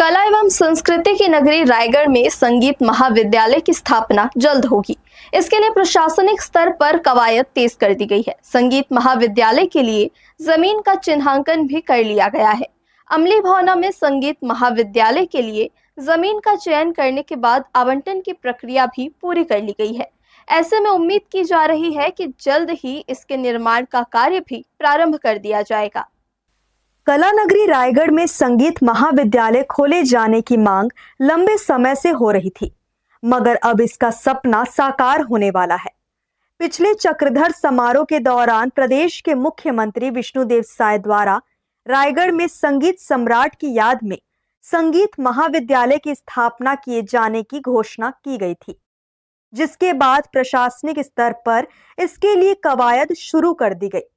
कला एवं संस्कृति की नगरी रायगढ़ में संगीत महाविद्यालय की स्थापना जल्द होगी। इसके लिए प्रशासनिक स्तर पर कवायद तेज कर दी गई है। संगीत महाविद्यालय के लिए जमीन का चिन्हांकन भी कर लिया गया है। अमली भवना में संगीत महाविद्यालय के लिए जमीन का चयन करने के बाद आवंटन की प्रक्रिया भी पूरी कर ली गई है। ऐसे में उम्मीद की जा रही है कि जल्द ही इसके निर्माण का कार्य भी प्रारंभ कर दिया जाएगा। कला नगरी रायगढ़ में संगीत महाविद्यालय खोले जाने की मांग लंबे समय से हो रही थी, मगर अब इसका सपना साकार होने वाला है। पिछले चक्रधर समारोह के दौरान प्रदेश के मुख्यमंत्री विष्णुदेव साय द्वारा रायगढ़ में संगीत सम्राट की याद में संगीत महाविद्यालय की स्थापना किए जाने की घोषणा की गई थी, जिसके बाद प्रशासनिक स्तर पर इसके लिए कवायद शुरू कर दी गई।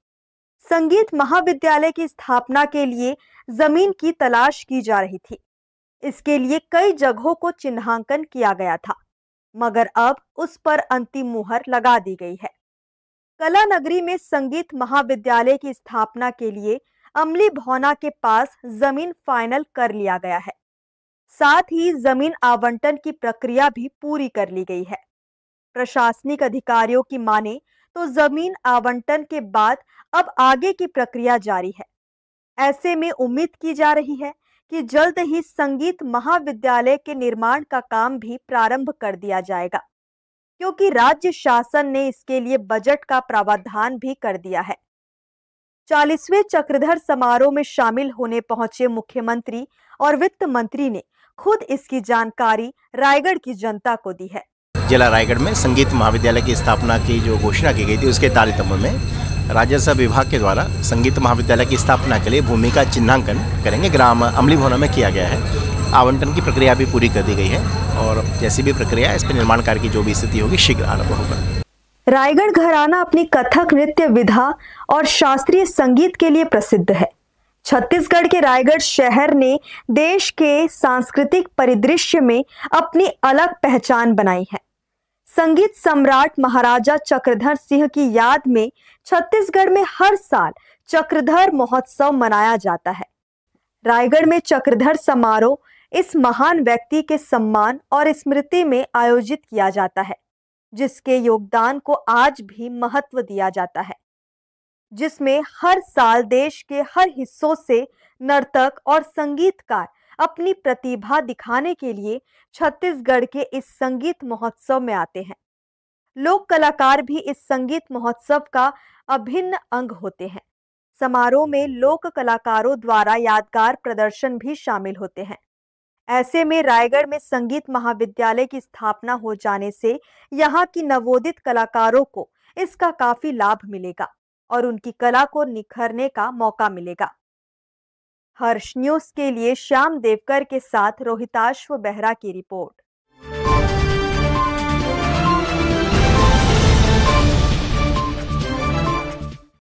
संगीत महाविद्यालय की स्थापना के लिए जमीन की तलाश की जा रही थी। इसके लिए कई जगहों को चिन्हांकन किया गया था, मगर अब उस पर अंतिम मुहर लगा दी गई है। कला नगरी में संगीत महाविद्यालय की स्थापना के लिए अमली भवना के पास जमीन फाइनल कर लिया गया है। साथ ही जमीन आवंटन की प्रक्रिया भी पूरी कर ली गई है। प्रशासनिक अधिकारियों की माने तो जमीन आवंटन के बाद अब आगे की प्रक्रिया जारी है। ऐसे में उम्मीद की जा रही है कि जल्द ही संगीत महाविद्यालय के निर्माण का काम भी प्रारंभ कर दिया जाएगा, क्योंकि राज्य शासन ने इसके लिए बजट का प्रावधान भी कर दिया है। 40वें चक्रधर समारोह में शामिल होने पहुंचे मुख्यमंत्री और वित्त मंत्री ने खुद इसकी जानकारी रायगढ़ की जनता को दी है। जिला रायगढ़ में संगीत महाविद्यालय की स्थापना की जो घोषणा की गई थी, उसके तारतम्य में राजस्व विभाग के द्वारा संगीत महाविद्यालय की स्थापना के लिए भूमि का चिन्हांकन करेंगे ग्राम अमली भवना में किया गया है। आवंटन की प्रक्रिया भी पूरी कर दी गई है और जैसी भी प्रक्रिया इस पर निर्माण कार्य की जो भी स्थिति होगी शीघ्र आरंभ होगा। रायगढ़ घराना अपनी कथक नृत्य विधा और शास्त्रीय संगीत के लिए प्रसिद्ध है। छत्तीसगढ़ के रायगढ़ शहर ने देश के सांस्कृतिक परिदृश्य में अपनी अलग पहचान बनाई है। संगीत सम्राट महाराजा चक्रधर सिंह की याद में छत्तीसगढ़ में हर साल चक्रधर महोत्सव मनाया जाता है। रायगढ़ में चक्रधर समारोह इस महान व्यक्ति के सम्मान और स्मृति में आयोजित किया जाता है, जिसके योगदान को आज भी महत्व दिया जाता है, जिसमें हर साल देश के हर हिस्सों से नर्तक और संगीतकार अपनी प्रतिभा दिखाने के लिए छत्तीसगढ़ के इस संगीत महोत्सव में आते हैं। लोक कलाकार भी इस संगीत महोत्सव का अभिन्न अंग होते हैं। समारोह में लोक कलाकारों द्वारा यादगार प्रदर्शन भी शामिल होते हैं। ऐसे में रायगढ़ में संगीत महाविद्यालय की स्थापना हो जाने से यहाँ की नवोदित कलाकारों को इसका काफी लाभ मिलेगा और उनकी कला को निखरने का मौका मिलेगा। हर्ष न्यूज के लिए श्याम देवकर के साथ रोहिताश्व बेहरा की रिपोर्ट।